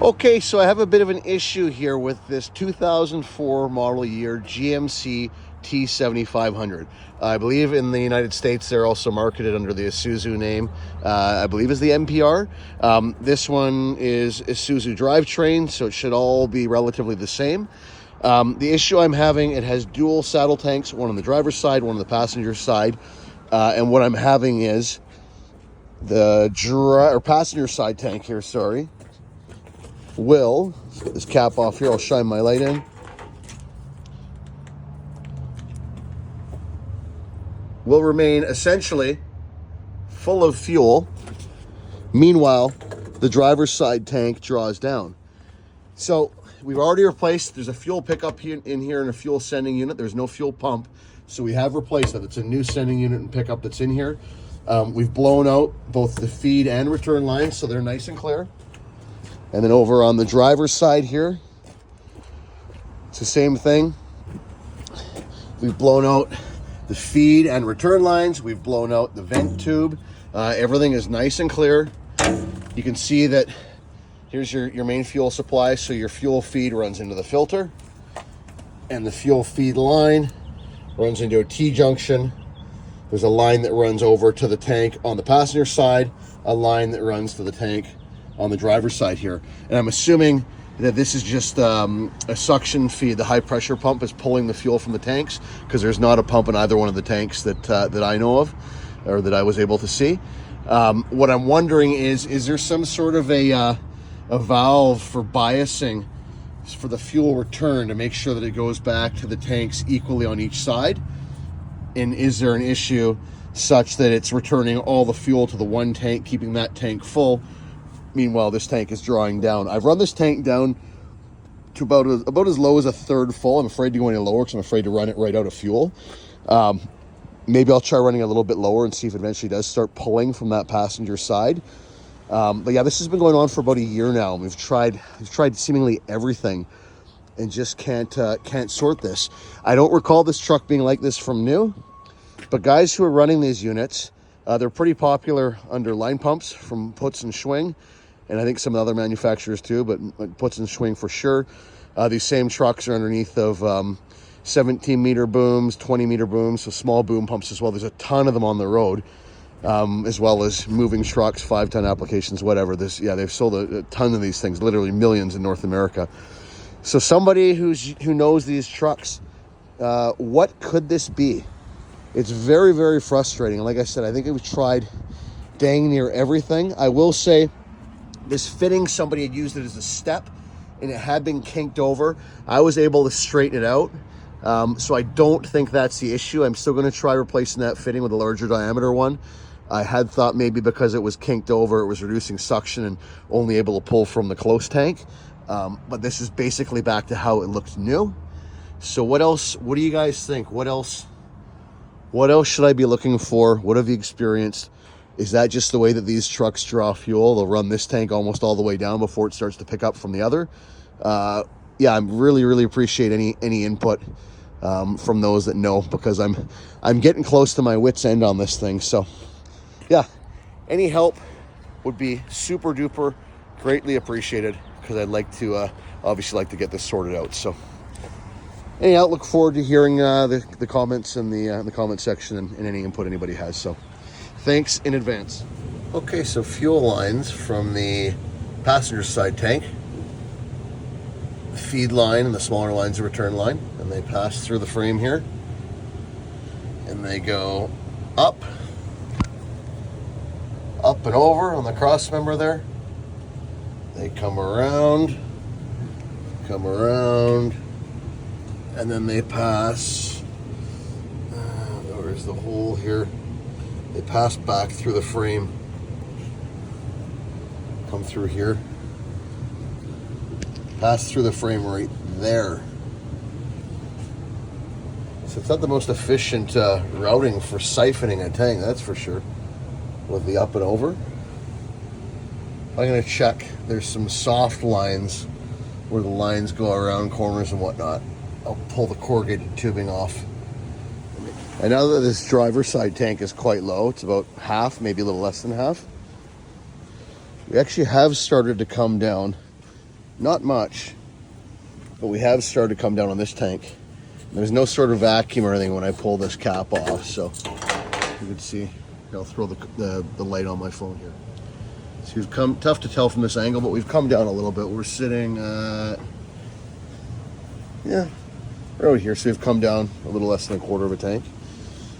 Okay, so I have a bit of an issue here with this 2004 model year GMC T7500. I believe in the United States they're also marketed under the Isuzu name. I believe is the MPR. This one is Isuzu drivetrain, so it should all be relatively the same. The issue I'm having, it has dual saddle tanks, one on the driver's side, one on the passenger side. And what I'm having is the passenger side tank here, sorry. Let's get this cap off here, I'll shine my light in. Will remain essentially full of fuel. Meanwhile, the driver's side tank draws down. So we've already replaced, there's a fuel pickup here in here and a fuel sending unit. There's no fuel pump. So we have replaced that. It's a new sending unit and pickup that's in here. We've blown out both the feed and return lines, so they're nice and clear. And then over on the driver's side here, it's the same thing. We've blown out the feed and return lines. We've blown out the vent tube. Everything is nice and clear. You can see that here's your main fuel supply. So your fuel feed runs into the filter. And the fuel feed line runs into a T-junction. There's a line that runs over to the tank on the passenger side, a line that runs to the tank on the driver's side here. And I'm assuming that this is just a suction feed. The high pressure pump is pulling the fuel from the tanks, because there's not a pump in either one of the tanks that I know of, or that I was able to see. What I'm wondering is there some sort of a valve for biasing for the fuel return to make sure that it goes back to the tanks equally on each side? And is there an issue such that it's returning all the fuel to the one tank, keeping that tank full? Meanwhile, this tank is drawing down. I've run this tank down to about as low as a third full. I'm afraid to go any lower because I'm afraid to run it right out of fuel. Maybe I'll try running a little bit lower and see if it eventually does start pulling from that passenger side. But yeah, this has been going on for about a year now. We've tried seemingly everything and just can't sort this. I don't recall this truck being like this from new, but guys who are running these units, they're pretty popular under line pumps from Putz and Schwing, and I think some other manufacturers too, but Putz and Schwing for sure. These same trucks are underneath of 17 meter booms, 20 meter booms, so small boom pumps as well. There's a ton of them on the road, as well as moving trucks, 5-ton applications, whatever. They've sold a ton of these things, literally millions in North America. So somebody who knows these trucks, what could this be? It's very, very frustrating. Like I said, I think we've tried dang near everything. I will say this fitting, somebody had used it as a step and it had been kinked over. I was able to straighten it out. So I don't think that's the issue. I'm still going to try replacing that fitting with a larger diameter one. I had thought maybe because it was kinked over, it was reducing suction and only able to pull from the close tank. But this is basically back to how it looked new. So what else? What do you guys think? What else should I be looking for? What have you experienced? Is that just the way that these trucks draw fuel? They'll run this tank almost all the way down before it starts to pick up from the other. Yeah, I'm really appreciate any input from those that know, because I'm getting close to my wit's end on this thing. So yeah, any help would be super duper greatly appreciated, because I'd like to obviously like to get this sorted out. So anyhow, look forward to hearing the comments in the comment section and any input anybody has. So thanks in advance. Okay, so fuel lines from the passenger side tank, the feed line, and the smaller line's the return line, and they pass through the frame here, and they go up and over on the cross member there. They come around, and then they pass, there's the hole here, they pass back through the frame, come through here, pass through the frame right there. So it's not the most efficient routing for siphoning a tank, that's for sure, with the up and over. I'm going to check, there's some soft lines where the lines go around corners and whatnot. I'll pull the corrugated tubing off. I know that this driver's side tank is quite low. It's about half, maybe a little less than half. We actually have started to come down not much, but we have started to come down on this tank. There's no sort of vacuum or anything when I pull this cap off, so you can see. I'll throw the light on my phone here. So we've come, tough to tell from this angle, but we've come down a little bit. We're sitting yeah, right here. So we've come down a little less than a quarter of a tank.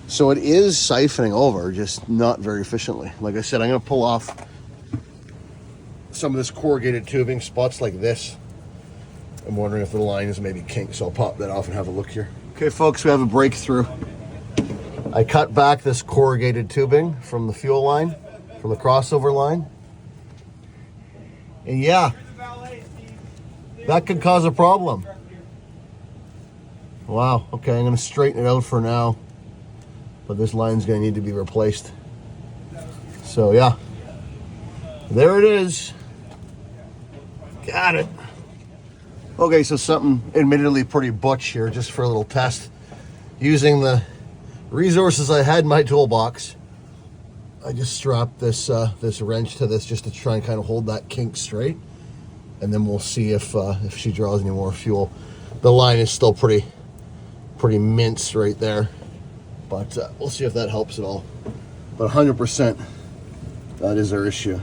So it is siphoning over, just not very efficiently. Like I said, I'm going to pull off some of this corrugated tubing, spots like this. I'm wondering if the line is maybe kinked, so I'll pop that off and have a look here. Okay, folks, we have a breakthrough. I cut back this corrugated tubing from the fuel line, from the crossover line. And yeah, that could cause a problem. Wow, okay, I'm gonna straighten it out for now, but this line's gonna need to be replaced. So yeah, there it is. Got it. Okay, so something admittedly pretty butch here, just for a little test. Using the resources I had in my toolbox, I just strapped this this wrench to this just to try and kind of hold that kink straight, and then we'll see if she draws any more fuel. The line is still pretty minced right there, but we'll see if that helps at all. But 100%, that is our issue.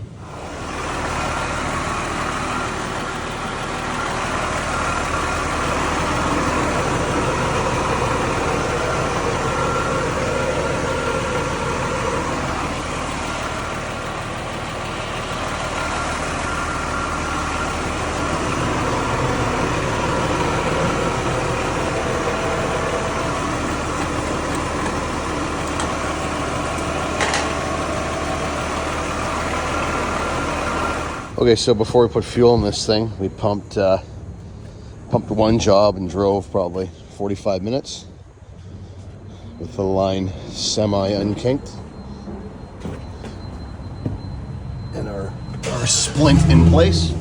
Okay, so before we put fuel in this thing, we pumped one job and drove probably 45 minutes with the line semi-unkinked and our splint in place.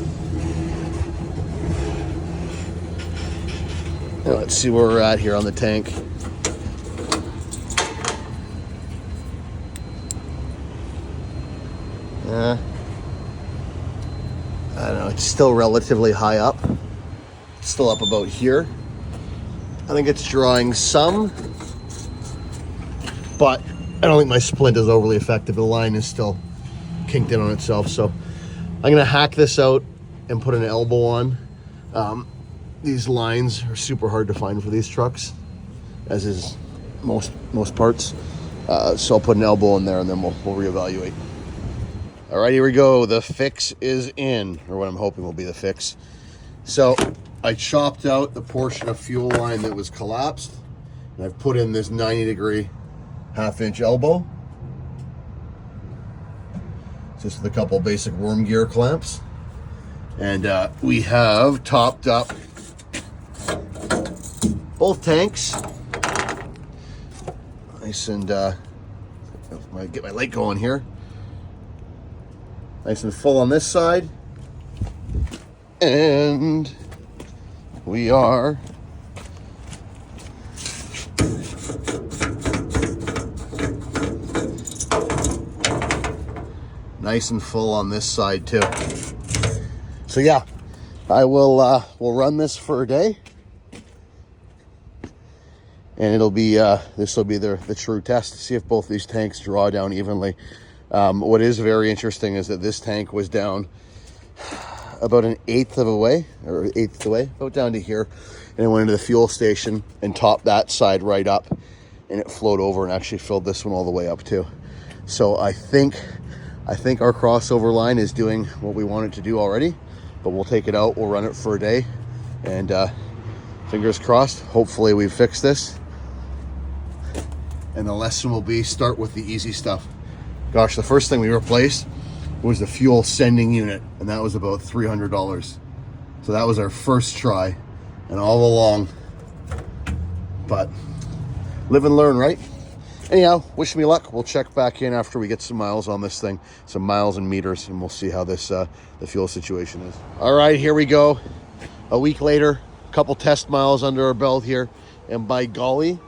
Now let's see where we're at here on the tank. I don't know, it's still relatively high up. It's still up about here. I think it's drawing some, but I don't think my splint is overly effective. The line is still kinked in on itself. So I'm gonna hack this out and put an elbow on. These lines are super hard to find for these trucks, as is most parts. So I'll put an elbow in there and then we'll reevaluate. All right, here we go. The fix is in, or what I'm hoping will be the fix. So I chopped out the portion of fuel line that was collapsed, and I've put in this 90-degree half-inch elbow, just with a couple basic worm gear clamps. And we have topped up both tanks. Nice and, get my light going here. Nice and full on this side. And we are nice and full on this side too. So yeah, I will we'll run this for a day, and it'll be this will be the true test to see if both these tanks draw down evenly. What is very interesting is that this tank was down about an eighth of the way, about down to here, and it went into the fuel station and topped that side right up, and it flowed over and actually filled this one all the way up too. So I think our crossover line is doing what we want it to do already, but we'll take it out, we'll run it for a day, and fingers crossed, hopefully we fix this. And the lesson will be, start with the easy stuff. Gosh, the first thing we replaced was the fuel sending unit, and that was about $300. So that was our first try, and all along. But live and learn, right? Anyhow, wish me luck. We'll check back in after we get some miles on this thing, some miles and meters, and we'll see how this the fuel situation is. All right, here we go. A week later, a couple test miles under our belt here, and by golly,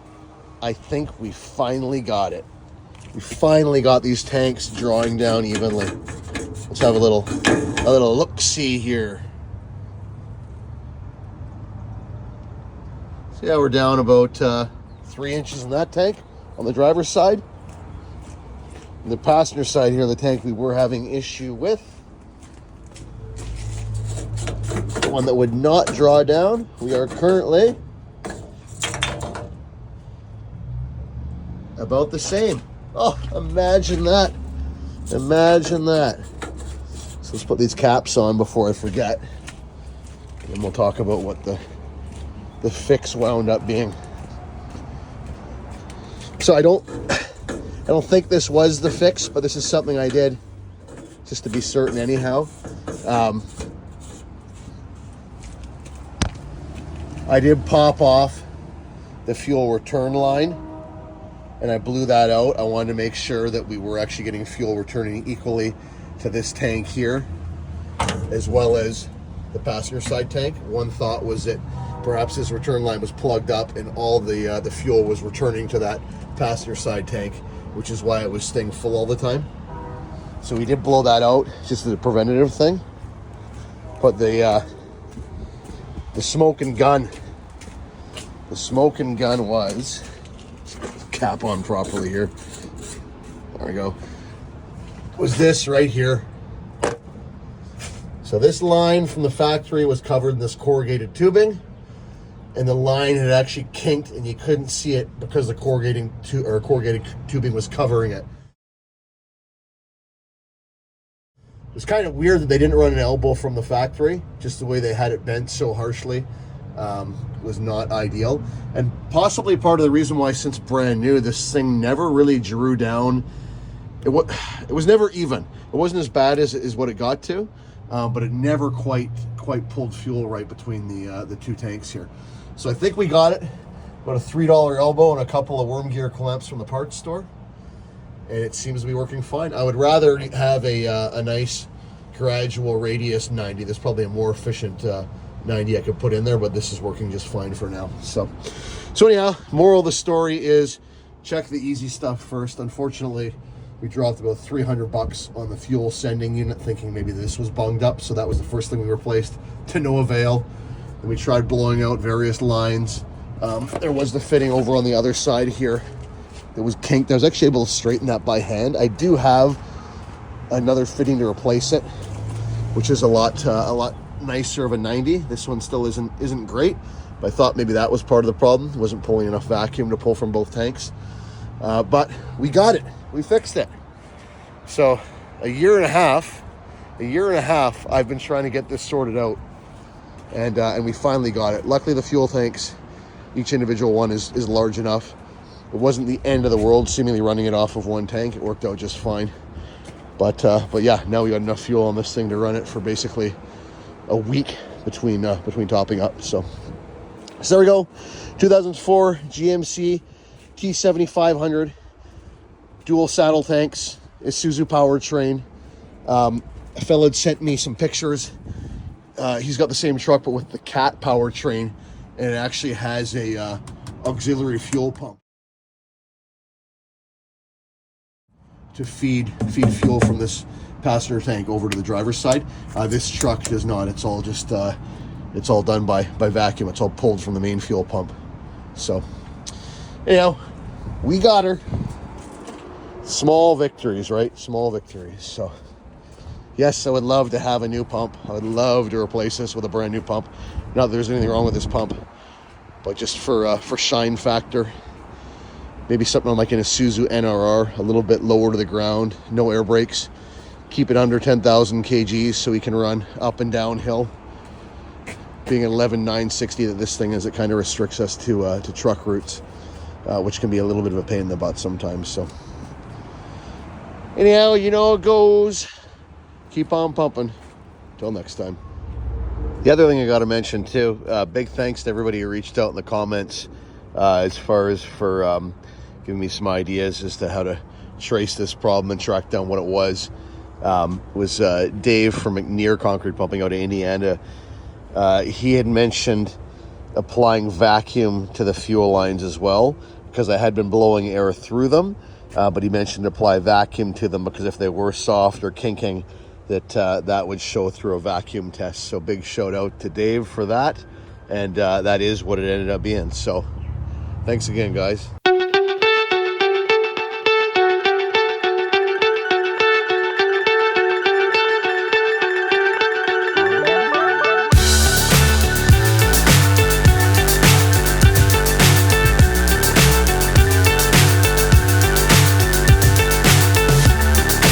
I think we finally got it. We finally got these tanks drawing down evenly. Let's have a little look-see here. So yeah, we're down about 3 inches in that tank on the driver's side. On the passenger side here, the tank we were having issue with, the one that would not draw down, we are currently about the same. Oh, imagine that. Imagine that. So let's put these caps on before I forget. And we'll talk about what the fix wound up being. So I don't think this was the fix, but this is something I did just to be certain anyhow. I did pop off the fuel return line, and I blew that out. I wanted to make sure that we were actually getting fuel returning equally to this tank here, as well as the passenger side tank. One thought was that perhaps this return line was plugged up and all the fuel was returning to that passenger side tank, which is why it was staying full all the time. So we did blow that out, just as a preventative thing. But the smoking gun was, cap on properly here, there we go, was this right here. So this line from the factory was covered in this corrugated tubing, and the line had actually kinked and you couldn't see it because the corrugated tubing was covering it. It was kind of weird that they didn't run an elbow from the factory. Just the way they had it bent so harshly was not ideal. And possibly part of the reason why, since brand new, this thing never really drew down. It was never even. It wasn't as bad as what it got to, but it never quite pulled fuel right between the two tanks here. So I think we got it. About a $3 elbow and a couple of worm gear clamps from the parts store, and it seems to be working fine. I would rather have a nice gradual radius 90. There's probably a more efficient 90 I could put in there, but this is working just fine for now. So anyhow, moral of the story is check the easy stuff first. Unfortunately, we dropped about $300 on the fuel sending unit, thinking maybe this was bunged up. So that was the first thing we replaced, to no avail. And we tried blowing out various lines. There was the fitting over on the other side here that was kinked. I was actually able to straighten that by hand. I do have another fitting to replace it, which is a lot nicer of a 90. This one still isn't great, but I thought maybe that was part of the problem. It wasn't pulling enough vacuum to pull from both tanks. But we got it. We fixed it. So a year and a half, I've been trying to get this sorted out, and we finally got it. Luckily, the fuel tanks, each individual one is large enough. It wasn't the end of the world, seemingly running it off of one tank. It worked out just fine. But yeah, now we got enough fuel on this thing to run it for basically a week between topping up. So there we go. 2004 GMC T7500, dual saddle tanks, Isuzu powertrain. A fella had sent me some pictures. He's got the same truck, but with the cat powertrain, and it actually has a auxiliary fuel pump to feed fuel from this passenger tank over to the driver's side. This truck does not. It's all just it's all done by vacuum. It's all pulled from the main fuel pump. So anyhow, we got her. Small victories, right? Small victories. So yes, I would love to have a new pump. I would love to replace this with a brand new pump. Not that there's anything wrong with this pump, but just for shine factor, maybe something like an Isuzu NRR, a little bit lower to the ground, no air brakes, keep it under 10,000 kgs so we can run up and downhill. Being an 11,960 that this thing is, it kind of restricts us to truck routes, which can be a little bit of a pain in the butt sometimes. So anyhow, you know how it goes. Keep on pumping. Till next time. The other thing I got to mention too, big thanks to everybody who reached out in the comments as far as for giving me some ideas as to how to trace this problem and track down what it was. Dave from McNear Concrete Pumping out of Indiana. He had mentioned applying vacuum to the fuel lines as well, because I had been blowing air through them, but he mentioned apply vacuum to them because if they were soft or kinking, that would show through a vacuum test. So big shout out to Dave for that. And that is what it ended up being. So thanks again, guys.